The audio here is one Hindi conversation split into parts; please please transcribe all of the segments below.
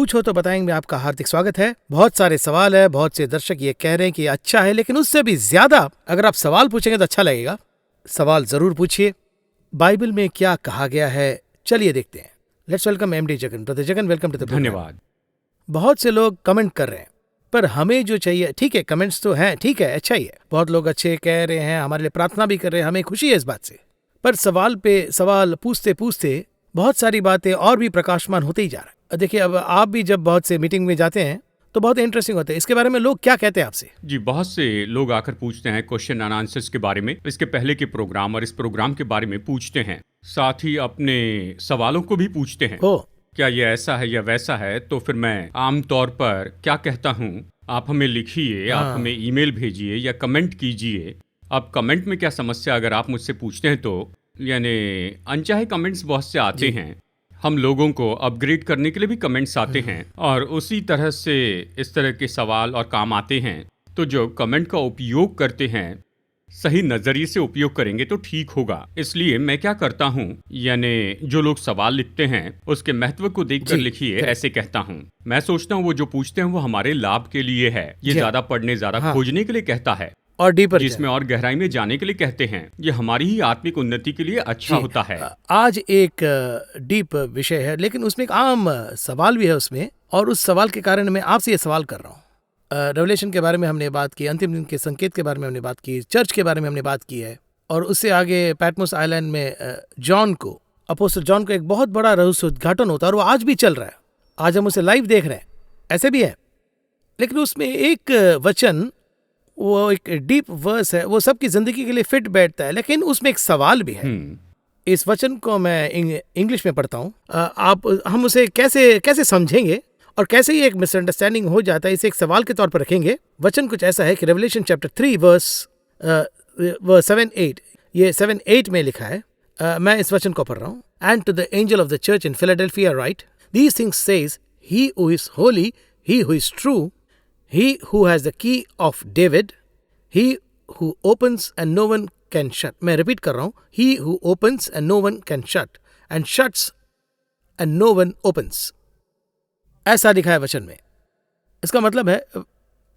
पूछ हो तो बताएंगे में आपका हार्दिक स्वागत है। बहुत सारे सवाल है, बहुत से दर्शक ये कह रहे हैं कि ये अच्छा है, लेकिन उससे भी ज्यादा अगर आप सवाल पूछेंगे तो अच्छा लगेगा। सवाल जरूर पूछिए। बाइबल में क्या कहा गया है, चलिए देखते हैं। Let's welcome MD Jagan. Brother Jagan, welcome to the program. धन्यवाद। बहुत से लोग कमेंट कर रहे हैं, पर हमें जो चाहिए, ठीक है कमेंट्स तो हैं, ठीक है अच्छा ही है, बहुत लोग अच्छे कह रहे हैं, हमारे लिए प्रार्थना भी कर रहे हैं, हमें खुशी है इस बात से। पर सवाल पे सवाल पूछते पूछते बहुत सारी बातें और भी प्रकाशमान होते ही जा रहा है। देखिए, अब आप भी जब बहुत से मीटिंग में जाते हैं तो बहुत इंटरेस्टिंग होते हैं। इसके बारे में लोग क्या कहते हैं आपसे? जी, बहुत से लोग आकर पूछते हैं क्वेश्चन एंड आंसर्स के बारे में, इसके पहले के प्रोग्राम और इस प्रोग्राम के बारे में पूछते हैं। साथ ही अपने सवालों को भी पूछते हैं। क्या ये ऐसा है या वैसा है? तो फिर मैं आमतौर पर क्या कहता हूँ, आप हमें लिखिए, आप हमें ईमेल भेजिए या कमेंट कीजिए। अब कमेंट में क्या समस्या, अगर आप मुझसे पूछते हैं तो यानी अनचाहे कमेंट्स बहुत से आते हैं। हम लोगों को अपग्रेड करने के लिए भी कमेंट्स आते हैं और उसी तरह से इस तरह के सवाल और काम आते हैं। तो जो कमेंट का उपयोग करते हैं, सही नज़रिए से उपयोग करेंगे तो ठीक होगा। इसलिए मैं क्या करता हूँ, यानी जो लोग सवाल लिखते हैं उसके महत्व को देखकर लिखिए, ऐसे कहता हूँ। मैं सोचता हूँ वो जो पूछते हैं वो हमारे लाभ के लिए है। ये ज़्यादा पढ़ने, ज़्यादा खोजने के लिए कहता है और डीपर जिसमें और गहराई में जाने के लिए कहते हैं। ये हमारी ही आत्मिक उन्नति के लिए अच्छा होता है। आज एक डीप विषय है, लेकिन उसमें एक आम सवाल भी है उसमें, और उस सवाल के कारण मैं आपसे ये सवाल कर रहा हूँ। रेवलेशन के बारे में हमने बात की, अंतिम दिन के संकेत के बारे में हमने बात की, चर्च के बारे में हमने बात की है, और उससे आगे पैटमोस आइलैंड में अपोस्टल जॉन को एक बहुत बड़ा रहस्य उद्घाटन होता है, और वो आज भी चल रहा है। आज हम उसे लाइव देख रहे हैं, ऐसे भी है। लेकिन उसमें एक वचन, वो एक डीप वर्स है, वो सबकी जिंदगी के लिए फिट बैठता है, लेकिन उसमें एक सवाल भी है। इस वचन को मैं इंग्लिश में पढ़ता हूँ। हम उसे कैसे समझेंगे और कैसे ही एक मिसअंडरस्टैंडिंग हो जाता है, इसे एक सवाल के तौर पर रखेंगे। वचन कुछ ऐसा है कि रेवलेशन चैप्टर 3 वर्स 7-8, ये 7-8 में लिखा है। मैं इस वचन को पढ़ रहा हूँ। And to the angel of the church in Philadelphia right, these things says he who is holy, he who is true, he who has the key of David, he who opens and no one can shut. मैं रिपीट कर रहा हूँ, he who opens and no one can shut, and shuts and no one opens. ऐसा लिखा है वचन में। इसका मतलब है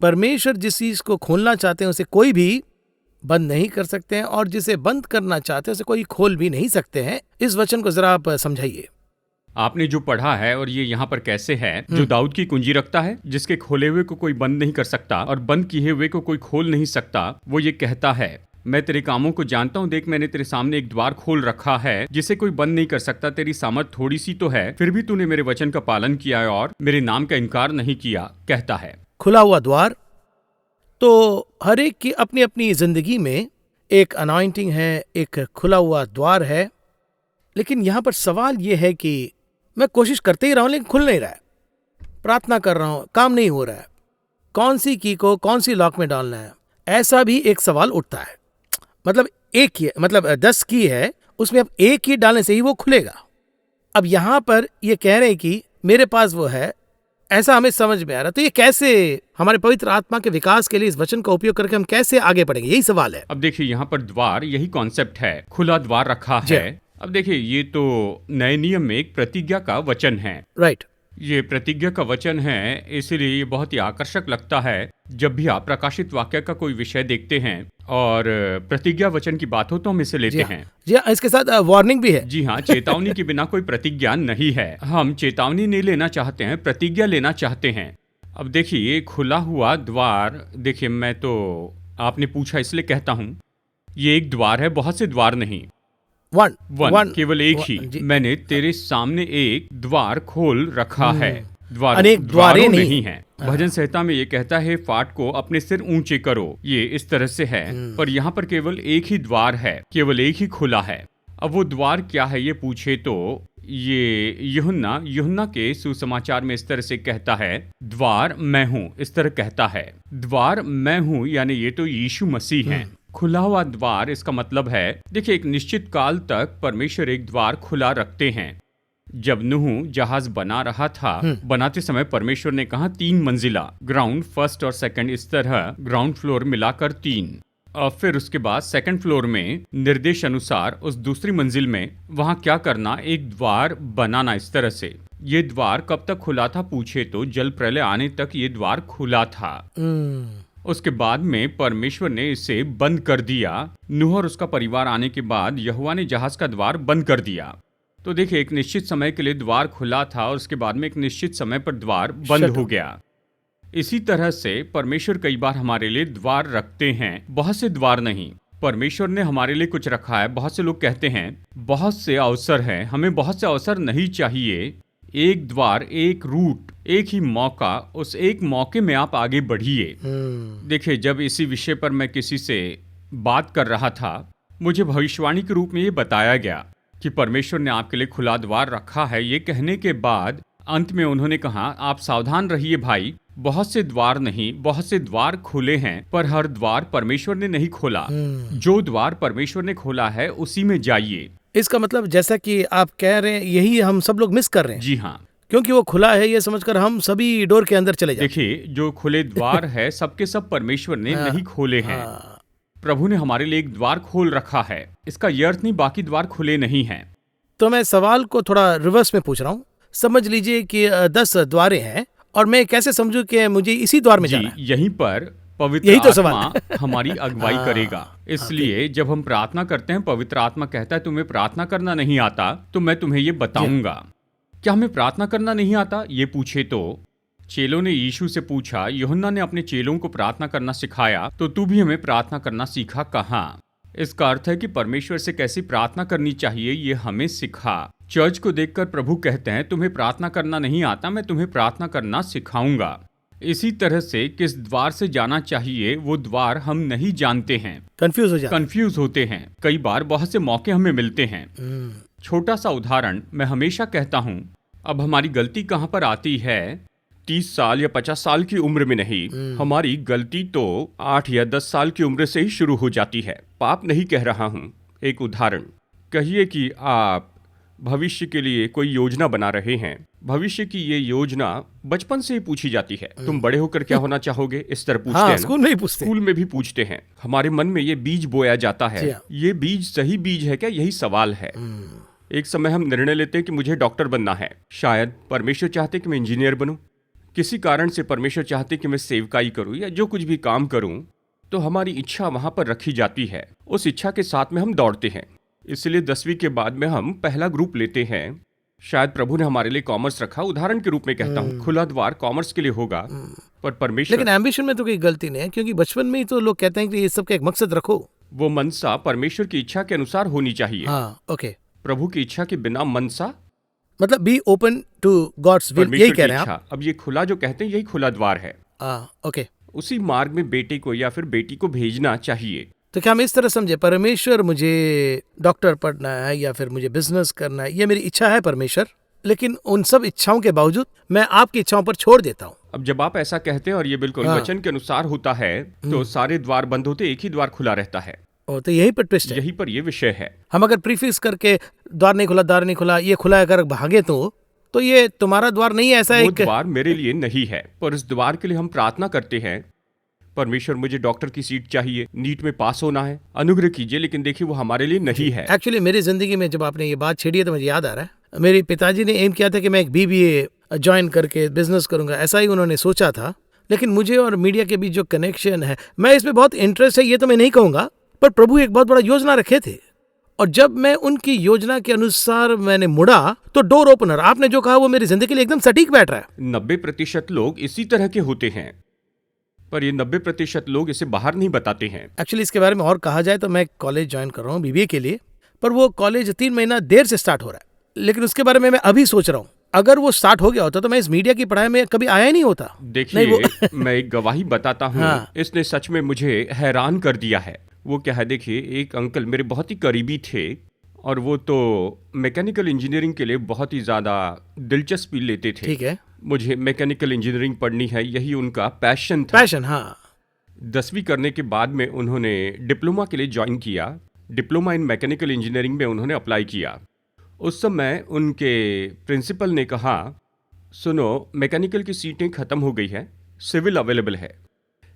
परमेश्वर जिस चीज को खोलना चाहते हैं उसे कोई भी बंद नहीं कर सकते हैं, और जिसे बंद करना चाहते हैं उसे कोई खोल भी नहीं सकते हैं। इस वचन को जरा आप समझाइए। आपने जो पढ़ा है और ये यहाँ पर कैसे है, जो दाऊद की कुंजी रखता है, जिसके खोले हुए को कोई बंद नहीं कर सकता और बंद किए हुए को कोई खोल नहीं सकता, वो ये कहता है, मैं तेरे कामों को जानता हूँ, देख मैंने तेरे सामने एक द्वार खोल रखा है जिसे कोई बंद नहीं कर सकता। तेरी सामर्थ थोड़ी सी तो है, फिर भी तूने मेरे वचन का पालन किया है और मेरे नाम का इनकार नहीं किया, कहता है। खुला हुआ द्वार। तो हर एक की अपनी अपनी जिंदगी में एक अनॉइंटिंग है, एक खुला हुआ द्वार है। लेकिन यहाँ पर सवाल ये है कि मैं कोशिश करते ही रहा हूं लेकिन खुल नहीं रहा है, प्रार्थना कर रहा हूं, काम नहीं हो रहा है, कौन सी की को कौन सी लॉक में डालना है, ऐसा भी एक सवाल उठता है। मतलब एक की, मतलब 10 की है, उसमें अब एक की डालने से ही वो खुलेगा। अब यहां पर ये कह रहे हैं कि मेरे पास वो है, ऐसा हमें समझ में आ रहा। तो ये कैसे हमारे पवित्र आत्मा के विकास के लिए इस वचन का उपयोग करके हम कैसे आगे बढ़ेंगे, यही सवाल है। अब देखिए, यहाँ पर द्वार, यही कॉन्सेप्ट है, खुला द्वार रखा है। अब देखिए, ये तो नए नियम में एक प्रतिज्ञा का वचन है। राइट। ये प्रतिज्ञा का वचन है, इसलिए ये बहुत ही आकर्षक लगता है। जब भी आप प्रकाशित वाक्य का कोई विषय देखते हैं और प्रतिज्ञा वचन की बात हो तो हम इसे लेते हैं। जी हाँ, इसके साथ वार्निंग भी है। जी हाँ, चेतावनी के बिना कोई प्रतिज्ञा नहीं है। हम चेतावनी नहीं लेना चाहते हैं, प्रतिज्ञा लेना चाहते हैं। अब देखिए, ये खुला हुआ द्वार, देखिए मैं तो, आपने पूछा इसलिए कहता हूँ, ये एक द्वार है, बहुत से द्वार नहीं। वन, केवल एक ही। मैंने तेरे सामने एक द्वार खोल रखा है। द्वार अनेक द्वारें नहीं है। भजन संहिता में ये कहता है, फाट को अपने सिर ऊंचे करो, ये इस तरह से है। पर यहाँ पर केवल एक ही द्वार है, केवल एक ही खुला है। अब वो द्वार क्या है ये पूछे तो ये यूहन्ना के सुसमाचार में इस तरह से कहता है, द्वार मैं हूँ, इस तरह कहता है। द्वार मैं हूँ यानी ये तो यीशु मसीह है। खुला हुआ द्वार, इसका मतलब है, देखिए एक निश्चित काल तक परमेश्वर एक द्वार खुला रखते हैं। जब नूह जहाज बना रहा था, बनाते समय परमेश्वर ने कहा 3 मंजिला, ग्राउंड, फर्स्ट और सेकंड, इस तरह ग्राउंड फ्लोर मिलाकर 3। और फिर उसके बाद सेकंड फ्लोर में निर्देश अनुसार उस दूसरी मंजिल में वहां क्या करना, एक द्वार बनाना, इस तरह से। ये द्वार कब तक खुला था पूछे तो जल प्रलय आने तक ये द्वार खुला था। उसके बाद में परमेश्वर ने इसे बंद कर दिया। नूह और उसका परिवार आने के बाद यहोवा ने जहाज का द्वार बंद कर दिया। तो देखिए, एक निश्चित समय के लिए द्वार खुला था और उसके बाद में एक निश्चित समय पर द्वार बंद हो गया। इसी तरह से परमेश्वर कई बार हमारे लिए द्वार रखते हैं, बहुत से द्वार नहीं। परमेश्वर ने हमारे लिए कुछ रखा है। बहुत से लोग कहते हैं बहुत से अवसर हैं, हमें बहुत से अवसर नहीं चाहिए। एक द्वार, एक रूट, एक ही मौका, उस एक मौके में आप आगे बढ़िए। देखिए, जब इसी विषय पर मैं किसी से बात कर रहा था, मुझे भविष्यवाणी के रूप में ये बताया गया कि परमेश्वर ने आपके लिए खुला द्वार रखा है। ये कहने के बाद अंत में उन्होंने कहा, आप सावधान रहिए भाई, बहुत से द्वार नहीं, बहुत से द्वार खुले हैं, पर हर द्वार परमेश्वर ने नहीं खोला। जो द्वार परमेश्वर ने खोला है उसी में जाइए। इसका मतलब जैसा कि आप कह रहे हैं, यही हम सब लोग मिस कर रहे हैं। जी हाँ, क्योंकि वो खुला है ये समझकर हम सभी डोर के अंदर चले जाते। देखिए, जो खुले द्वार है सबके सब परमेश्वर ने नहीं खोले हैं। प्रभु ने हमारे लिए एक द्वार खोल रखा है। इसका यह अर्थ नहीं बाकी द्वार खुले नहीं हैं। तो मैं सवाल को थोड़ा रिवर्स में पूछ रहा हूँ। समझ लीजिए कि 10 द्वारें हैं और मैं कैसे समझूं कि मुझे इसी द्वार में जाना है? यहीं पर पवित्र यही तो आत्मा हमारी अगुवाई करेगा। इसलिए जब हम प्रार्थना करते हैं, पवित्र आत्मा कहता है तुम्हें प्रार्थना करना नहीं आता, तो मैं तुम्हें ये बताऊंगा। क्या हमें प्रार्थना करना नहीं आता? ये पूछे तो चेलों ने यीशु से पूछा, यूहन्ना ने अपने चेलों को प्रार्थना करना सिखाया, तो तू भी हमें प्रार्थना करना सीखा कहाँ? इसका अर्थ है कि परमेश्वर से कैसी प्रार्थना करनी चाहिए ये हमें सिखा। चर्च को देखकर प्रभु कहते हैं तुम्हें प्रार्थना करना नहीं आता, मैं तुम्हें प्रार्थना करना सिखाऊंगा। इसी तरह से किस द्वार से जाना चाहिए वो द्वार हम नहीं जानते हैं, कंफ्यूज होते हैं। कई बार बहुत से मौके हमें मिलते हैं। छोटा सा उदाहरण मैं हमेशा कहता हूँ, अब हमारी गलती कहाँ पर आती है? 30 साल या 50 साल की उम्र में नहीं, हमारी गलती तो 8 या 10 साल की उम्र से ही शुरू हो जाती है। पाप नहीं कह रहा हूँ। एक उदाहरण, कहिए कि आप भविष्य के लिए कोई योजना बना रहे हैं। भविष्य की ये योजना बचपन से ही पूछी जाती है, तुम बड़े होकर क्या होना चाहोगे, इस तरह पूछते हैं। स्कूल में ही पूछते हैं। स्कूल में भी पूछते हैं। हमारे मन में ये बीज बोया जाता है। ये बीज सही बीज है क्या? यही सवाल है। एक समय हम निर्णय लेते हैं कि मुझे डॉक्टर बनना है। शायद परमेश्वर चाहते कि मैं इंजीनियर बनूं। किसी कारण से परमेश्वर चाहते कि मैं सेवकाई करूं या जो कुछ भी काम करूं, तो हमारी इच्छा वहां पर रखी जाती है। उस इच्छा के साथ में हम दौड़ते हैं। इसलिए 10वीं के बाद में हम पहला ग्रुप लेते हैं। शायद प्रभु ने हमारे लिए कॉमर्स रखा, उदाहरण के रूप में कहता हूँ। खुला द्वार कॉमर्स के लिए होगा, पर परमेश्वर, लेकिन एम्बिशन में तो कोई गलती नहीं है, क्योंकि बचपन में ही तो लोग कहते हैं कि ये सब का एक मकसद रखो। वो मनसा परमेश्वर की इच्छा के अनुसार होनी चाहिए। ओके। प्रभु की इच्छा के बिना मनसा मतलब be open to God's will, यही कह रहे हैं आप। अब ये खुला जो कहते हैं यही खुला द्वार है। ओके। उसी मार्ग में बेटे को या फिर बेटी को भेजना चाहिए। तो क्या हम इस तरह समझे, परमेश्वर मुझे डॉक्टर पढ़ना है या फिर मुझे बिजनेस करना है, ये मेरी इच्छा है परमेश्वर, लेकिन उन सब इच्छाओं के बावजूद मैं आपकी इच्छाओं पर छोड़ देता हूँ। अब जब आप ऐसा कहते हैं और ये बिल्कुल वचन के अनुसार होता है, तो सारे द्वार बंद होते, एक ही द्वार खुला रहता है। तो यही पर ट्विस्ट है, यही पर ये विषय है। हम अगर प्रीफिक्स करके द्वार नहीं खुला, ये खुला है अगर भागे तो ये तुम्हारा द्वार नहीं है, ऐसा वो एक द्वार मेरे लिए नहीं है। पर उस द्वार के लिए हम प्रार्थना करते हैं, परमेश्वर मुझे डॉक्टर की सीट चाहिए, नीट में पास होना है, अनुग्रह कीजिए। लेकिन देखिए वो हमारे लिए नहीं है। एक्चुअली मेरी जिंदगी में जब आपने ये बात छेड़ी है तो मुझे याद आ रहा है, मेरे पिताजी ने एम किया था कि मैं एक BBA ज्वाइन करके बिजनेस करूंगा, ऐसा ही उन्होंने सोचा था। लेकिन मुझे और मीडिया के बीच जो कनेक्शन है, मैं इसमें बहुत इंटरेस्ट है ये तो मैं नहीं कहूंगा, पर प्रभु एक बहुत बड़ा योजना रखे थे और जब मैं उनकी योजना के अनुसार मैंने मुड़ा तो डोर ओपनर, आपने जो कहा वो मेरी जिंदगी के लिए एकदम सटीक बैठ रहा है। 90% लोग इसी तरह के होते हैं, पर ये 90% लोग इसे बाहर नहीं बताते हैं। एक्चुअली इसके बारे में और कहा जाए तो मैं कॉलेज ज्वाइन कर रहा हूँ BBA के लिए, पर वो कॉलेज 3 महीना देर से स्टार्ट हो रहा है। लेकिन उसके बारे में मैं अभी सोच रहा हूँ, अगर वो स्टार्ट हो गया होता तो मैं इस मीडिया की पढ़ाई में कभी आया ही नहीं होता। देखिए मैं एक गवाही बताता हूँ। इसने सच में मुझे हैरान कर दिया है। वो क्या है, देखिए एक अंकल मेरे बहुत ही करीबी थे और वो तो मैकेनिकल इंजीनियरिंग के लिए बहुत ही ज़्यादा दिलचस्पी लेते थे। ठीक है, मुझे मैकेनिकल इंजीनियरिंग पढ़नी है, यही उनका पैशन था। पैशन, हाँ। 10वीं करने के बाद में उन्होंने डिप्लोमा के लिए ज्वाइन किया। डिप्लोमा इन मैकेनिकल इंजीनियरिंग में उन्होंने अप्लाई किया। उस समय उनके प्रिंसिपल ने कहा, सुनो मैकेनिकल की सीटें ख़त्म हो गई है, सिविल अवेलेबल है।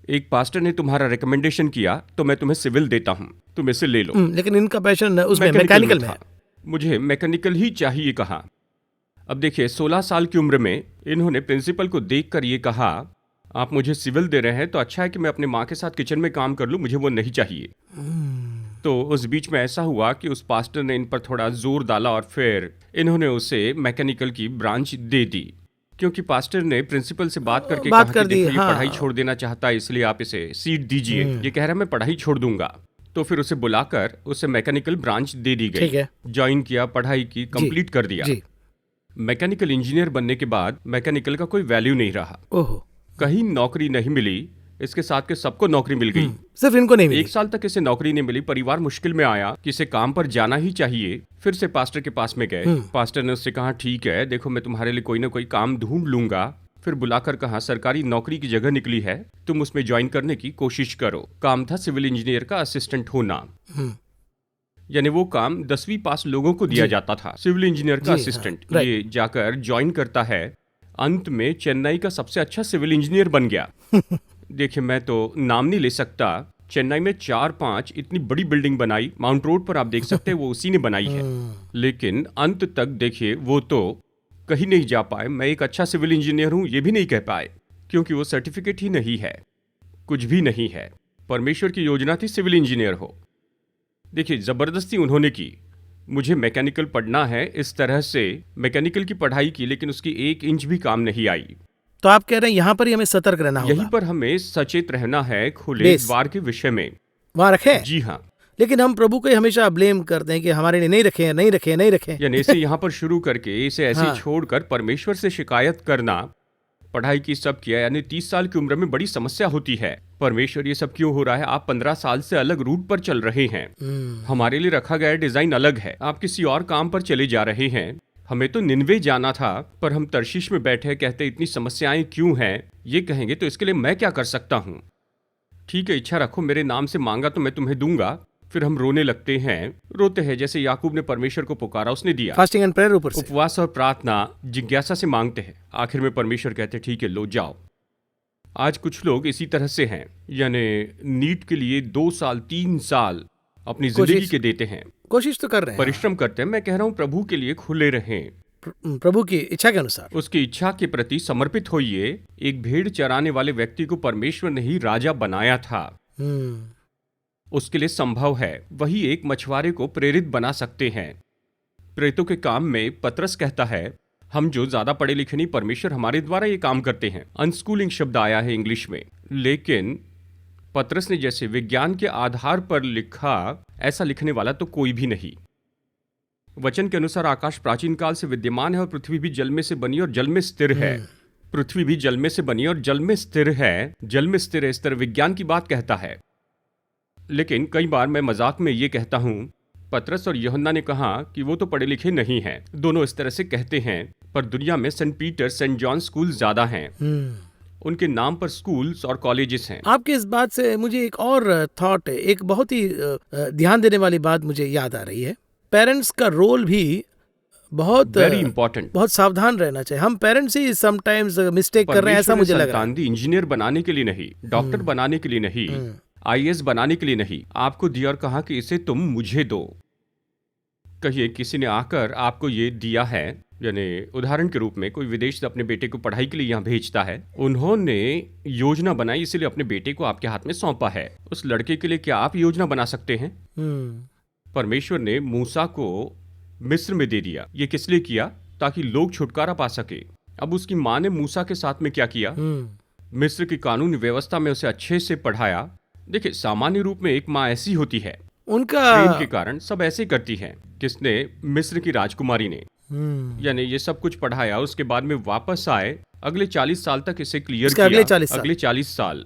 एक पास्टर ने तुम्हारा रिकमेंडेशन किया तो मैं तुम्हें सिविल देता हूँ, तुम इसे ले लो। लेकिन इनका पैशन उसमें मैकेनिकल में है। मुझे मैकेनिकल ही चाहिए कहा। अब देखिए 16 साल की उम्र में इन्होंने प्रिंसिपल को देखकर ये कहा, आप मुझे सिविल दे रहे हैं तो अच्छा है कि मैं अपनी माँ के साथ किचन में काम कर लूँ, मुझे वो नहीं चाहिए। तो उस बीच में ऐसा हुआ कि उस पास्टर ने इन पर थोड़ा जोर डाला और फिर इन्होंने उसे मैकेनिकल की ब्रांच दे दी, क्योंकि पास्टर ने प्रिंसिपल से बात करके बात कहा कर कि दी, देखो ये हाँ। पढ़ाई छोड़ देना चाहता है, इसलिए आप इसे सीट दीजिए। ये कह रहा है मैं पढ़ाई छोड़ दूंगा। तो फिर उसे बुलाकर उसे मैकेनिकल ब्रांच दे दी ठीक गई। है। ज्वाइन किया, पढ़ाई की, कंप्लीट कर दिया। जी। मैकेनिकल इंजीनियर बनने के बाद मैकेनिकल का कोई वैल्यू नहीं रहा, ओहो। कहीं नौकरी नहीं मिली। इसके साथ के सबको नौकरी मिल गई, सिर्फ इनको नहीं मिली। 1 साल तक इसे नौकरी नहीं मिली। परिवार मुश्किल में आया कि इसे काम पर जाना ही चाहिए। फिर से पास्टर के पास में गए। पास्टर ने उससे कहा ठीक है, देखो मैं तुम्हारे लिए कोई ना कोई काम ढूंढ लूंगा। फिर बुलाकर कहा सरकारी नौकरी की जगह निकली है, तुम उसमें ज्वाइन करने की कोशिश करो। काम था सिविल इंजीनियर का असिस्टेंट होना, यानी वो काम 10वीं पास लोगों को दिया जाता था, सिविल इंजीनियर का असिस्टेंट। हाँ, ये जाकर ज्वाइन करता है। अंत में चेन्नई का सबसे अच्छा सिविल इंजीनियर बन गया। देखिए मैं तो नाम नहीं ले सकता, चेन्नई में 4-5 इतनी बड़ी बिल्डिंग बनाई, माउंट रोड पर आप देख सकते हैं वो उसी ने बनाई है। लेकिन अंत तक देखिए वो तो कहीं नहीं जा पाए, मैं एक अच्छा सिविल इंजीनियर हूं ये भी नहीं कह पाए, क्योंकि वो सर्टिफिकेट ही नहीं है, कुछ भी नहीं है। परमेश्वर की योजना थी सिविल इंजीनियर हो। देखिए जबरदस्ती उन्होंने की, मुझे मैकेनिकल पढ़ना है, इस तरह से मैकेनिकल की पढ़ाई की, लेकिन उसकी 1 इंच भी काम नहीं आई। तो आप कह रहे हैं यहाँ पर ही हमें सतर्क रहना होगा। यहीं पर हमें सचेत रहना है खुले द्वार के विषय में। वहां रखे। जी हाँ। लेकिन हम प्रभु को ही हमेशा ब्लेम करते हैं कि हमारे लिए नहीं रखे, नहीं रखे, नहीं रखे। यानी इसे यहाँ पर शुरू करके इसे ऐसे हाँ। छोड़कर परमेश्वर से शिकायत करना, पढ़ाई की सब किया, यानी 30 साल की उम्र में बड़ी समस्या होती है। परमेश्वर ये सब क्यों हो रहा है? आप 15 साल से अलग रूट पर चल रहे हैं, हमारे लिए रखा गया डिजाइन अलग है, आप किसी और काम पर चले जा रहे हैं। हमें तो निनवे जाना था, पर हम तर्शीश में बैठे कहते इतनी समस्याएं क्यों हैं? ये कहेंगे तो इसके लिए मैं क्या कर सकता हूँ? ठीक है, इच्छा रखो, मेरे नाम से मांगा तो मैं तुम्हें दूंगा। फिर हम रोने लगते हैं, रोते हैं जैसे याकूब ने परमेश्वर को पुकारा, उसने दिया। फास्टिंग एंड प्रेयर ऊपर से। उपवास और प्रार्थना जिज्ञासा से मांगते हैं, आखिर में परमेश्वर कहते ठीक है लो जाओ। आज कुछ लोग इसी तरह से हैं, यानी नीट के लिए 2 साल 3 साल अपनी जिंदगी के देते हैं, कोशिश तो कर रहे हैं, परिश्रम करते हैं। मैं कह रहा हूं प्रभु के लिए खुले रहें, प्रभु की इच्छा के अनुसार, उसकी इच्छा के प्रति समर्पित होइए। एक भेड़ चराने वाले व्यक्ति को परमेश्वर ने ही राजा बनाया था, उसके लिए संभव है। वही एक मछुआरे को प्रेरित बना सकते हैं। प्रेरितों के काम में पतरस कहता है हम जो ज्यादा पढ़े लिखे नहीं, परमेश्वर हमारे द्वारा ये काम करते हैं। अनस्कूलिंग शब्द आया है इंग्लिश में, लेकिन पतरस ने जैसे विज्ञान के आधार पर लिखा, ऐसा लिखने वाला तो कोई भी नहीं। वचन के अनुसार आकाश प्राचीन काल से विद्यमान है और पृथ्वी भी जल में से बनी और जल में स्थिर है। पृथ्वी भी जल में से बनी और जल में स्थिर है, जल में स्थिर है, इस तरह विज्ञान की बात कहता है। लेकिन कई बार मैं मजाक में ये कहता हूं, पतरस और यूहन्ना ने कहा कि वो तो पढ़े लिखे नहीं हैं, दोनों इस तरह से कहते हैं, पर दुनिया में Saint Peter, Saint John school ज्यादा हैं, उनके नाम पर स्कूल्स और कॉलेजेस हैं। आपके इस बात से मुझे एक और थॉट, एक बहुत ही ध्यान देने वाली बात मुझे याद आ रही है। पेरेंट्स का रोल भी बहुत वेरी इंपॉर्टेंट, बहुत सावधान रहना चाहिए। हम पेरेंट्स ही समटाइम्स मिस्टेक कर रहे हैं, ऐसा मुझे लग रहा है। इंजीनियर बनाने के लिए नहीं, डॉक्टर बनाने के लिए नहीं, IAS बनाने के लिए नहीं, आपको दिया और कहा कि इसे तुम मुझे दो। कहिए किसी ने आकर आपको ये दिया है, यानी उदाहरण के रूप में कोई विदेश से अपने बेटे को पढ़ाई के लिए यहाँ भेजता है, उन्होंने योजना बनाई, इसलिए अपने बेटे को आपके हाथ में सौंपा है। उस लड़के के लिए क्या आप योजना बना सकते हैं? परमेश्वर ने मूसा को मिस्र में दे दिया। ये किस लिए किया? ताकि लोग छुटकारा पा सके। अब उसकी माँ ने मूसा के साथ में क्या किया? मिस्र की कानूनी व्यवस्था में उसे अच्छे से पढ़ाया। देखिए सामान्य रूप में एक माँ ऐसी होती है, उनका प्रेम के कारण सब ऐसे करती है। किसने? मिस्र की राजकुमारी ने। यानी ये सब कुछ पढ़ाया, उसके बाद में वापस आए, अगले 40 साल तक इसे क्लियर किया। अगले 40 साल।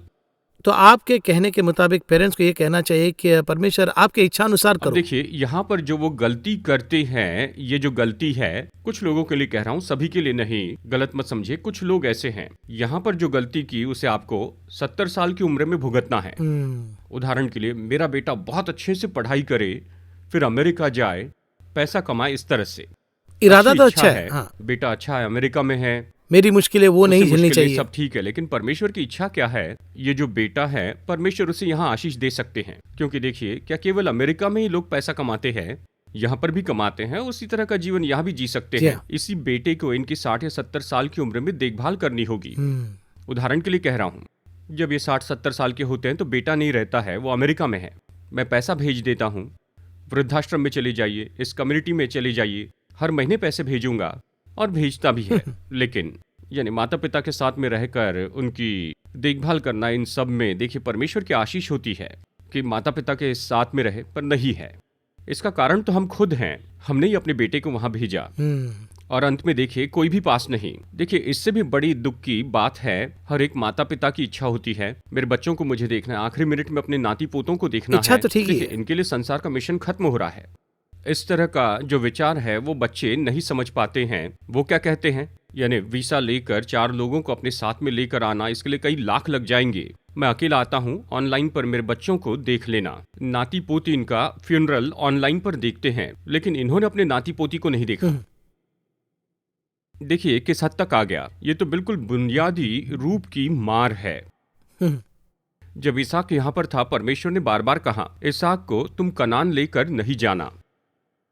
तो आपके कहने के मुताबिक पेरेंट्स को ये कहना चाहिए कि परमेश्वर आपके इच्छा अनुसार करो। देखिए यहाँ पर जो वो गलती करते हैं, ये जो गलती है, कुछ लोगों के लिए कह रहा हूँ, सभी के लिए नहीं, गलत मत समझिए। कुछ लोग ऐसे हैं, यहाँ पर जो गलती की उसे आपको 70 साल की उम्र में भुगतना है। उदाहरण के लिए मेरा बेटा बहुत अच्छे से पढ़ाई करे, फिर अमेरिका जाए, पैसा कमाए, इस तरह से इरादा तो अच्छा है। हाँ। बेटा अच्छा है, अमेरिका में है, मेरी मुश्किलें वो नहीं झेलनी चाहिए, सब ठीक है। लेकिन परमेश्वर की इच्छा क्या है? ये जो बेटा है, परमेश्वर उसे यहाँ आशीष दे सकते हैं। क्योंकि देखिए क्या केवल अमेरिका में ही लोग पैसा कमाते हैं? यहाँ पर भी कमाते हैं, उसी तरह का जीवन यहाँ भी जी सकते जी हैं। हाँ। इसी बेटे को इनकी 60 या 70 साल की उम्र में देखभाल करनी होगी। उदाहरण के लिए कह रहा हूँ, जब ये 60-70 साल के होते हैं तो बेटा नहीं रहता है, वो अमेरिका में है। मैं पैसा भेज देता हूँ, वृद्धाश्रम में चले जाइए, इस कम्युनिटी में चले जाइए, हर महीने पैसे भेजूंगा, और भेजता भी है। लेकिन यानी माता पिता के साथ में रहकर उनकी देखभाल करना, इन सब में देखिए परमेश्वर की आशीष होती है कि माता पिता के साथ में रहे, पर नहीं है। इसका कारण तो हम खुद हैं, हमने ही अपने बेटे को वहां भेजा, और अंत में देखिए कोई भी पास नहीं। देखिए इससे भी बड़ी दुख की बात है, हर एक माता पिता की इच्छा होती है मेरे बच्चों को मुझे देखना है, आखिरी मिनट में अपने नाती पोतों को देखना इच्छा है। तो ठीक ही देखिए है। इनके लिए संसार का मिशन खत्म हो रहा है। इस तरह का जो विचार है वो बच्चे नहीं समझ पाते हैं। वो क्या कहते हैं, यानी वीसा लेकर 4 लोगों को अपने साथ में लेकर आना, इसके लिए कई लाख लग जाएंगे। मैं अकेला आता हूँ, ऑनलाइन पर मेरे बच्चों को देख लेना। नाती पोती इनका फ्यूनरल ऑनलाइन पर देखते हैं, लेकिन इन्होंने अपने नाती पोती को नहीं देखा। देखिए किस हद तक आ गया। ये तो बिल्कुल बुनियादी रूप की मार है। जब इसहाक यहाँ पर था, परमेश्वर ने बार बार कहा, इसहाक को तुम कनान लेकर नहीं जाना।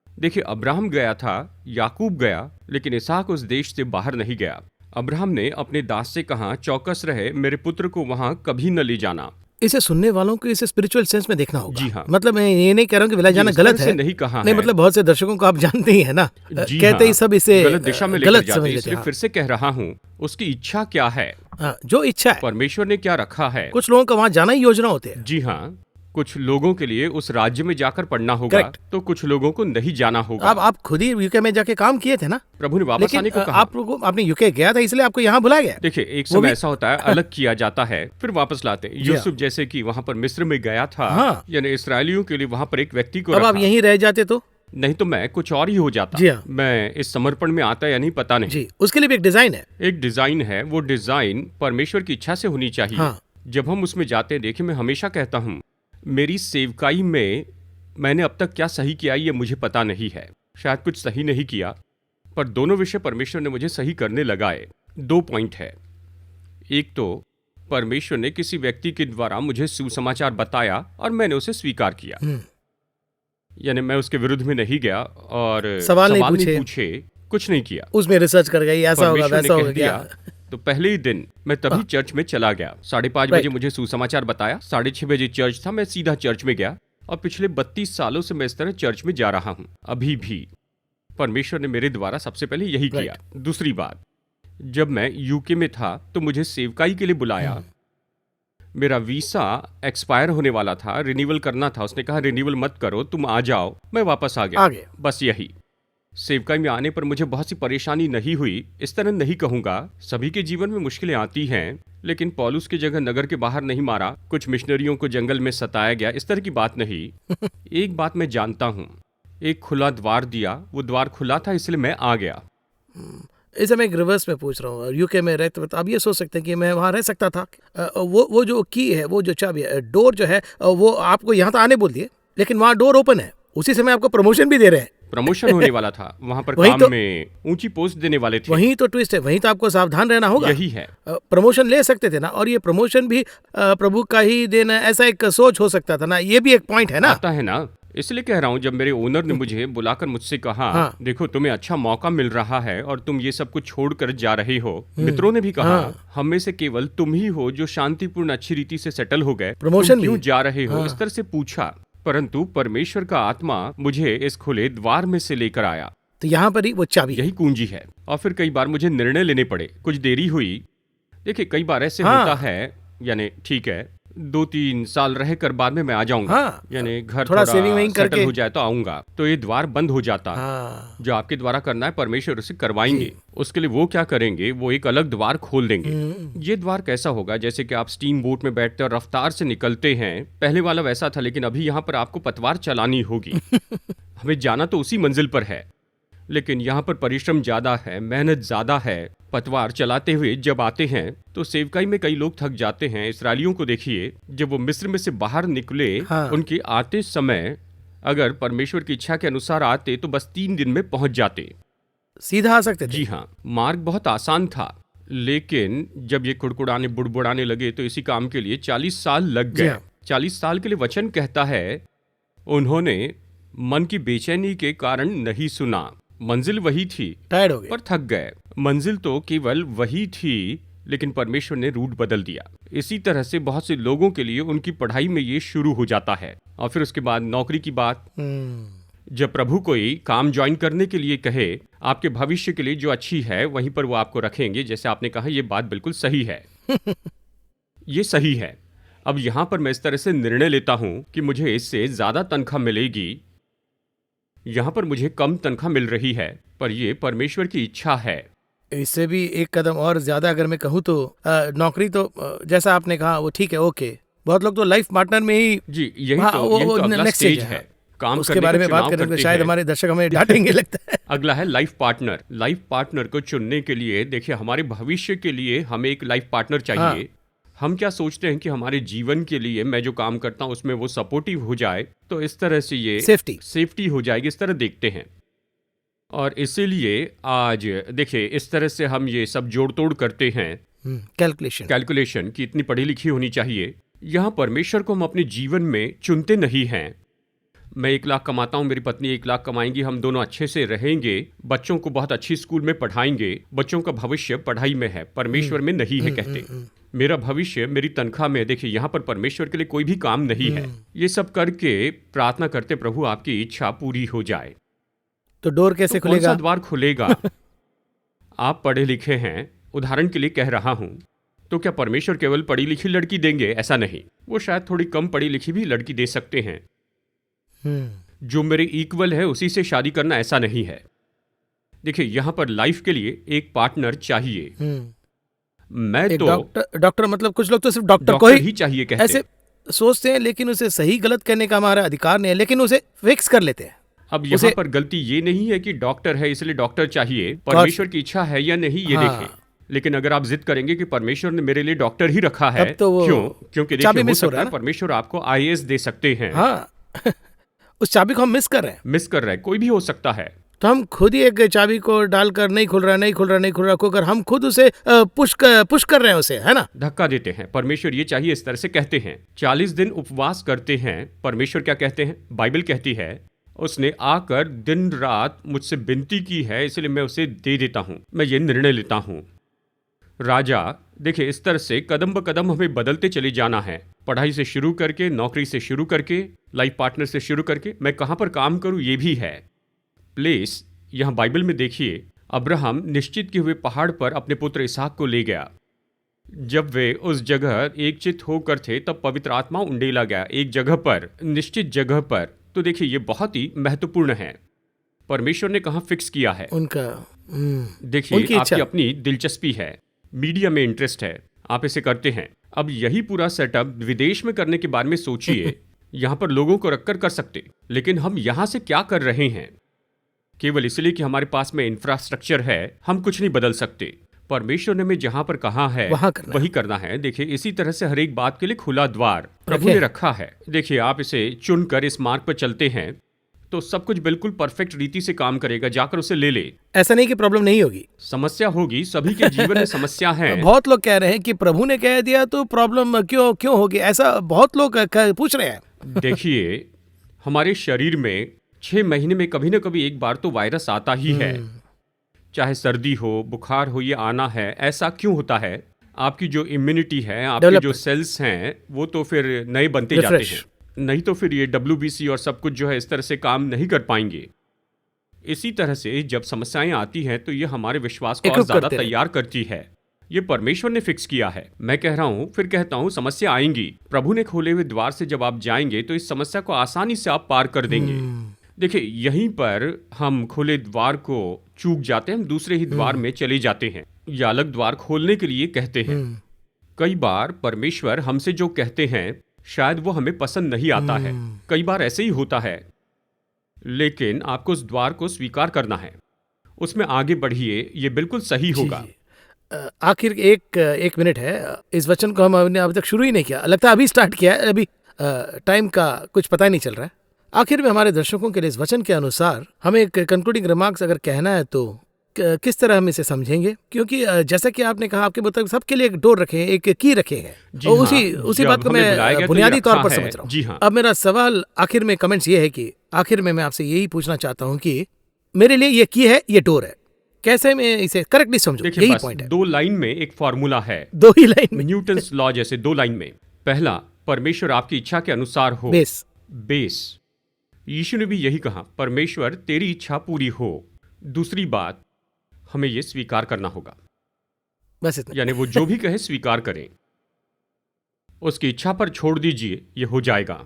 देखिए अब्राहम गया था, याकूब गया, लेकिन इसहाक उस देश से बाहर नहीं गया। अब्राहम ने अपने दास से कहा, चौकस रहे, मेरे पुत्र को वहां कभी न ले जाना। इसे सुनने वालों को इसे स्पिरिचुअल सेंस में देखना होगा। जी हाँ। मतलब मैं ये नहीं कह रहा हूँ कि विला जाना गलत है, नहीं कहा नहीं, है। मतलब बहुत से दर्शकों को आप जानते ही है ना, जी कहते ही हाँ, सब इसे गलत दिशा में लेकर गलत जाते समझ हैं। लेते इसलिए हैं। फिर से कह रहा हूँ, उसकी इच्छा क्या है, जो इच्छा है, परमेश्वर ने क्या रखा है। कुछ लोगों का वहां जाना ही योजना होते हैं। जी हाँ, कुछ लोगों के लिए उस राज्य में जाकर पढ़ना होगा, Correct. तो कुछ लोगों को नहीं जाना होगा। आप खुद ही यूके में जाके काम किए थे ना, प्रभु ने वापस लेकिन आने को कहा। आप लोगों आपने यूके गया था इसलिए आपको यहाँ बुलाया गया। देखिए एक वो भी- समय ऐसा होता है, अलग किया जाता है फिर वापस लाते हैं। जी हाँ। यूसुफ जैसे कि वहां पर मिस्र में गया था, हाँ। यानी इसराइलियों के लिए वहां पर एक व्यक्ति को अब आप रखा। यहीं रह जाते तो नहीं तो मैं कुछ और ही हो जाता। जी हाँ। मैं इस समर्पण में आता या नहीं पता नहीं। जी, उसके लिए भी एक डिजाइन है। एक डिजाइन है, वो डिजाइन परमेश्वर की इच्छा से होनी चाहिए। हाँ। जब हम उसमें जाते हैं, देखिए मैं हमेशा कहता हूँ, मेरी सेवकाई में मैंने अब तक क्या सही किया ये मुझे पता नहीं है। शायद कुछ सही नहीं किया, पर दोनों विषय परमेश्वर ने मुझे सही करने लगाए। 2 पॉइंट है। एक तो परमेश्वर ने किसी व्यक्ति के द्वारा मुझे सुसमाचार बताया और मैंने उसे स्वीकार किया, यानी मैं उसके विरुद्ध में नहीं गया और सवाल नहीं पूछे, कुछ नहीं किया। उसमें रिसर्च कर गई, ऐसा होगा परमेश्वर ने वैसा कह होगा दिया, क्या। तो पहले ही दिन मैं तभी चर्च में चला गया। 5:30 बजे मुझे सुसमाचार बताया, 6:30 बजे चर्च था, मैं सीधा चर्च में गया, और पिछले 32 सालों से मैं इस तरह चर्च में जा रहा हूं। अभी भी परमेश्वर ने मेरे द्वारा सबसे पहले यही किया। दूसरी बात, जब मैं यूके में था तो मुझे सेवकाई के लिए बुलाया। मेरा वीसा एक्सपायर होने वाला था, रिन्यूअल करना था। उसने कहा रिन्यूअल मत करो, तुम आ जाओ। मैं वापस आ गया। बस यही। सेवकाई में आने पर मुझे बहुत सी परेशानी नहीं हुई, इस तरह नहीं कहूंगा, सभी के जीवन में मुश्किलें आती हैं, लेकिन पौलुस की जगह नगर के बाहर नहीं मारा, कुछ मिशनरियों को जंगल में सताया गया, इस तरह की बात नहीं। एक बात मैं जानता हूँ, एक खुला द्वार दिया, वो द्वार खुला था इसलिए मैं आ गया। इसे मैं एक रिवर्स में पूछ रहा हूँ। यूके में रहते वक्त आप ये सोच सकते हैं कि मैं वहाँ रह सकता था। वो जो की है, वो जो चाबी है, डोर जो है, वो आपको यहाँ तो आने बोल दिए, लेकिन वहाँ डोर ओपन है, उसी समय आपको प्रमोशन भी दे रहे हैं। प्रमोशन होने वाला था वहां पर, काम में ऊंची पोस्ट देने वाले थे। वहीं तो ट्विस्ट है, वहीं तो आपको सावधान रहना होगा। यही है, प्रमोशन ले सकते थे ना, और ये प्रमोशन भी प्रभु का ही देना, ऐसा एक सोच हो सकता था ना, ये भी एक पॉइंट है ना। आता है ना, इसलिए कह रहा हूँ, जब मेरे ओनर ने मुझे बुलाकर मुझसे कहा, देखो तुम्हें अच्छा मौका मिल रहा है और तुम ये सब कुछ छोड़कर जा रहे हो। मित्रों ने भी कहा, हम में से केवल तुम ही हो जो शांतिपूर्ण अच्छी रीति से सेटल हो गए, प्रमोशन क्यों जा रहे हो, इस तरह से पूछा। परंतु परमेश्वर का आत्मा मुझे इस खुले द्वार में से लेकर आया। तो यहाँ पर ही वो चाबी, यही कुंजी है। और फिर कई बार मुझे निर्णय लेने पड़े, कुछ देरी हुई। देखिए कई बार ऐसे होता है, यानी ठीक है 2-3 साल रहकर बाद में मैं आ जाऊंगा, यानी घर थोड़ा सेविंग करके हो जाए तो आऊंगा, तो ये द्वार बंद हो जाता। जो आपके द्वारा करना है परमेश्वर उसे करवाएंगे। उसके लिए वो क्या करेंगे, वो एक अलग द्वार खोल देंगे। ये द्वार कैसा होगा, जैसे कि आप स्टीम बोट में बैठते और रफ्तार से निकलते हैं। पहले वाला वैसा था, लेकिन अभी यहाँ पर आपको पतवार चलानी होगी। हमें जाना तो उसी मंजिल पर है, लेकिन यहाँ पर परिश्रम ज्यादा है, मेहनत ज्यादा है। पतवार चलाते हुए जब आते हैं तो सेवकाई में कई लोग थक जाते हैं। इसराइलियों को देखिए, जब वो मिस्र में से बाहर निकले, उनके आते समय अगर परमेश्वर की इच्छा के अनुसार आते तो बस 3 दिन में पहुंच जाते, सीधा आ सकते थे। जी हाँ, मार्ग बहुत आसान था, लेकिन जब ये कुड़कुड़ाने बुड़बुड़ाने लगे तो इसी काम के लिए 40 साल लग गए। 40 साल के लिए वचन कहता है उन्होंने मन की बेचैनी के कारण नहीं सुना। मंजिल वही थी टायर्ड हो गए। पर थक गए। मंजिल तो केवल वही थी, लेकिन परमेश्वर ने रूट बदल दिया। इसी तरह से बहुत से लोगों के लिए उनकी पढ़ाई में ये शुरू हो जाता है। और फिर उसके बाद नौकरी की बात। जब प्रभु कोई काम ज्वाइन करने के लिए कहे, आपके भविष्य के लिए जो अच्छी है वहीं पर वो आपको रखेंगे। जैसे आपने कहा, ये बात बिल्कुल सही है। ये सही है। अब यहां पर मैं इस तरह से निर्णय लेता हूं कि मुझे इससे ज्यादा तनख्वाह मिलेगी, यहां पर मुझे कम तनख्वाह मिल रही है, पर यह परमेश्वर की इच्छा है। इससे भी एक कदम और ज्यादा अगर मैं कहूँ तो नौकरी तो जैसा आपने कहा वो ठीक है, ओके। बहुत लोग तो लाइफ पार्टनर में ही जी, यही तो अगला नेक्स्ट स्टेज है। काम उसके बारे में बात करेंगे, शायद हमारे दर्शक हमें डांटेंगे लगता है। अगला है लाइफ पार्टनर। लाइफ पार्टनर को चुनने के लिए देखिए, हमारे भविष्य के लिए हमें एक लाइफ पार्टनर चाहिए। हाँ। हम क्या सोचते हैं कि हमारे जीवन के लिए मैं जो काम करता हूं उसमें वो सपोर्टिव हो जाए, तो इस तरह से ये सेफ्टी हो जाएगी, इस तरह देखते हैं। और इसीलिए आज देखिए, इस तरह से हम ये सब जोड़ तोड़ करते हैं, कैलकुलेशन कि इतनी पढ़ी लिखी होनी चाहिए। यहाँ परमेश्वर को हम अपने जीवन में चुनते नहीं हैं। मैं 1 लाख कमाता हूँ, मेरी पत्नी 1 लाख कमाएंगी, हम दोनों अच्छे से रहेंगे, बच्चों को बहुत अच्छी स्कूल में पढ़ाएंगे। बच्चों का भविष्य पढ़ाई में है, परमेश्वर में नहीं है कहते। मेरा भविष्य मेरी तनख्वाह में। देखिए, यहाँ पर परमेश्वर के लिए कोई भी काम नहीं है। ये सब करके प्रार्थना करते, प्रभु आपकी इच्छा पूरी हो जाए। तो डोर कैसे खुलेगा? कौन सा द्वार खुलेगा? आप पढ़े लिखे हैं, उदाहरण के लिए कह रहा हूं, तो क्या परमेश्वर केवल पढ़ी लिखी लड़की देंगे? ऐसा नहीं। वो शायद थोड़ी कम पढ़ी लिखी भी लड़की दे सकते हैं। जो मेरे इक्वल है उसी से शादी करना, ऐसा नहीं है। देखिए, यहां पर लाइफ के लिए एक पार्टनर चाहिए। मैं तो डॉक्टर मतलब कुछ लोग तो सिर्फ डॉक्टर को ही चाहिए कहते ऐसे सोचते हैं, लेकिन उसे सही गलत करने का हमारा अधिकार नहीं है, लेकिन उसे फिक्स कर लेते हैं। अब यहाँ पर गलती ये नहीं है कि डॉक्टर है इसलिए डॉक्टर चाहिए, परमेश्वर की इच्छा है या नहीं ये देखें। लेकिन अगर आप जिद करेंगे कि परमेश्वर ने मेरे लिए डॉक्टर ही रखा है, तो क्योंकि देखिए, हो सकता है परमेश्वर आपको IAS दे सकते हैं। हाँ। उस चाबी को हम मिस कर रहे हैं। कोई भी हो सकता है। तो हम खुद ही एक चाबी को डालकर नहीं खुल रहा अगर हम खुद उसे पुश कर रहे हैं उसे, है ना, धक्का देते हैं। परमेश्वर ये चाहिए, इस तरह से कहते हैं। 40 दिन उपवास करते हैं। परमेश्वर क्या कहते हैं? बाइबल कहती है, उसने आकर दिन रात मुझसे विनती की है, इसलिए मैं उसे दे देता हूं, मैं ये निर्णय लेता हूं। राजा देखिए, इस तरह से कदम ब कदम हमें बदलते चले जाना है। पढ़ाई से शुरू करके, नौकरी से शुरू करके, लाइफ पार्टनर से शुरू करके, मैं कहां पर काम करूं ये भी है। प्लेस यहां बाइबल में देखिए, अब्राहम निश्चित किए हुए पहाड़ पर अपने पुत्र इसहाक को ले गया। जब वे उस जगह एकचित होकर थे, तब पवित्र आत्मा उंडेला गया एक जगह पर, निश्चित जगह पर। तो देखिए, ये बहुत ही महत्वपूर्ण है। परमेश्वर ने कहां फिक्स किया है उनका। देखिए, आपकी अपनी दिलचस्पी है, मीडिया में इंटरेस्ट है, आप इसे करते हैं। अब यही पूरा सेटअप विदेश में करने के बारे में सोचिए। यहां पर लोगों को रखकर कर सकते, लेकिन हम यहां से क्या कर रहे हैं? केवल इसलिए कि हमारे पास में इंफ्रास्ट्रक्चर है, हम कुछ नहीं बदल सकते। परमेश्वर ने हमें जहां पर कहा है वही करना है। देखिए, इसी तरह से हर एक बात के लिए खुला द्वार प्रभु ने रखा है। देखिए, आप इसे चुनकर इस मार्ग पर चलते हैं तो सब कुछ बिल्कुल परफेक्ट रीति से काम करेगा। जाकर उसे ले ले। ऐसा नहीं कि प्रॉब्लम नहीं होगी, समस्या होगी। सभी के जीवन में समस्या है। बहुत लोग कह रहे हैं कि प्रभु ने कह दिया तो प्रॉब्लम क्यों होगी, ऐसा बहुत लोग पूछ रहे हैं। देखिए, हमारे शरीर में 6 महीने में कभी न कभी एक बार तो वायरस आता ही है। चाहे सर्दी हो, बुखार हो, ये आना है। ऐसा क्यों होता है? आपकी जो इम्यूनिटी है, आपके जो सेल्स हैं, वो तो फिर नए बनते जाते हैं। नहीं तो फिर ये WBC और सब कुछ जो है इस तरह से काम नहीं कर पाएंगे। इसी तरह से जब समस्याएं आती हैं तो ये हमारे विश्वास को और ज्यादा तैयार करती है। ये परमेश्वर ने फिक्स किया है। मैं कह रहा हूँ, फिर कहता हूँ, समस्या आएंगी। प्रभु ने खोले हुए द्वार से जब आप जाएंगे तो इस समस्या को आसानी से आप पार कर देंगे। देखिए, यहीं पर हम खुले द्वार को चूक जाते हैं, हम दूसरे ही द्वार में चले जाते हैं या अलग द्वार खोलने के लिए कहते हैं। कई बार परमेश्वर हमसे जो कहते हैं शायद वो हमें पसंद नहीं आता है। कई बार ऐसे ही होता है, लेकिन आपको उस द्वार को स्वीकार करना है, उसमें आगे बढ़िए, ये बिल्कुल सही होगा। आखिर एक मिनट है, इस वचन को हमने अभी तक शुरू ही नहीं किया, लगता है अभी स्टार्ट किया है। अभी टाइम का कुछ पता ही नहीं चल रहा है। आखिर में हमारे दर्शकों के लिए इस वचन के अनुसार हमें एक कंक्लूडिंग रिमार्क्स अगर कहना है तो किस तरह हम इसे समझेंगे? क्योंकि जैसा कि आपने कहा, आपके मुताबिक सबके लिए एक डोर रखे हैं, एक की रखे हैं, और उसी बात को मैं बुनियादी तौर पर समझ रहा हूँ। अब मेरा सवाल आखिर में कमेंट्स ये है कि आखिर में मैं आपसे यही पूछना चाहता हूं कि मेरे लिए ये की है, ये डोर है, कैसे मैं इसे करेक्टली समझूं, देखिए यही बस पॉइंट है। 2 लाइन में एक फॉर्मूला है, दो ही लाइन में। न्यूटन्स लॉ जैसे 2 लाइन में। पहला, परमेश्वर आपकी इच्छा के अनुसार हो। बेस। बेस, यीशु ने भी यही कहा, परमेश्वर तेरी इच्छा पूरी हो। दूसरी बात, हमें यह स्वीकार करना होगा, बस इतना। यानी वो जो भी कहे स्वीकार करें, उसकी इच्छा पर छोड़ दीजिए, ये हो जाएगा।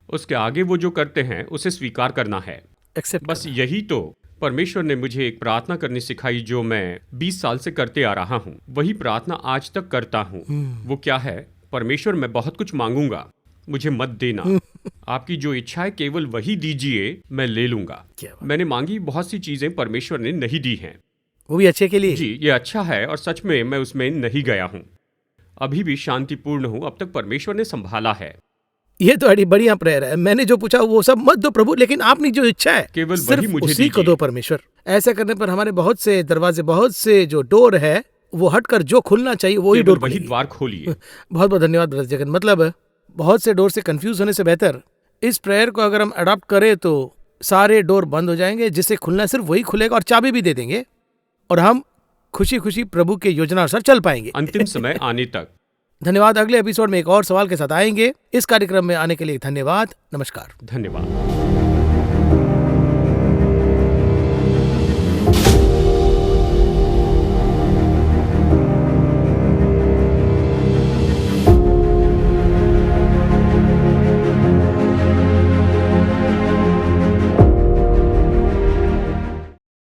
उसके आगे वो जो करते हैं उसे स्वीकार करना है। एक्सेप्ट बस यही तो परमेश्वर ने मुझे एक प्रार्थना करनी सिखाई जो मैं 20 साल से करते आ रहा हूँ। वही प्रार्थना आज तक करता हूँ। वो क्या है? परमेश्वर मैं बहुत कुछ मांगूंगा, मुझे मत देना। आपकी जो इच्छा है केवल वही दीजिए, मैं ले लूंगा। मैंने मांगी बहुत सी चीजें, परमेश्वर ने नहीं दी हैं। वो भी अच्छे के लिए। जी, ये अच्छा है और सच में मैं उसमें नहीं गया हूँ। अभी भी शांतिपूर्ण हूँ, अब तक परमेश्वर ने संभाला है। ये तो बड़ी बढ़िया प्रेयर है। मैंने जो पूछा वो सब मत दो प्रभु, लेकिन आपने जो इच्छा है केवल सिर्फ वही मुझे उसी को दीजिए। दो परमेश्वर। ऐसा करने पर हमारे बहुत से दरवाजे, बहुत से जो डोर है वो हटकर जो खुलना चाहिए वही केवल डोर वही खुलेगी। द्वार खोलिए। बहुत बहुत धन्यवाद ब्रदर जगन। मतलब बहुत से डोर से कंफ्यूज होने से बेहतर इस प्रेयर को अगर हम अडॉप्ट करें तो सारे डोर बंद हो जाएंगे, जिससे खुलना सिर्फ वही खुलेगा, और चाबी भी दे देंगे और हम खुशी खुशी प्रभु के योजना अनुसार चल पाएंगे अंतिम समय आने तक। धन्यवाद। अगले एपिसोड में एक और सवाल के साथ आएंगे। इस कार्यक्रम में आने के लिए धन्यवाद। नमस्कार। धन्यवाद।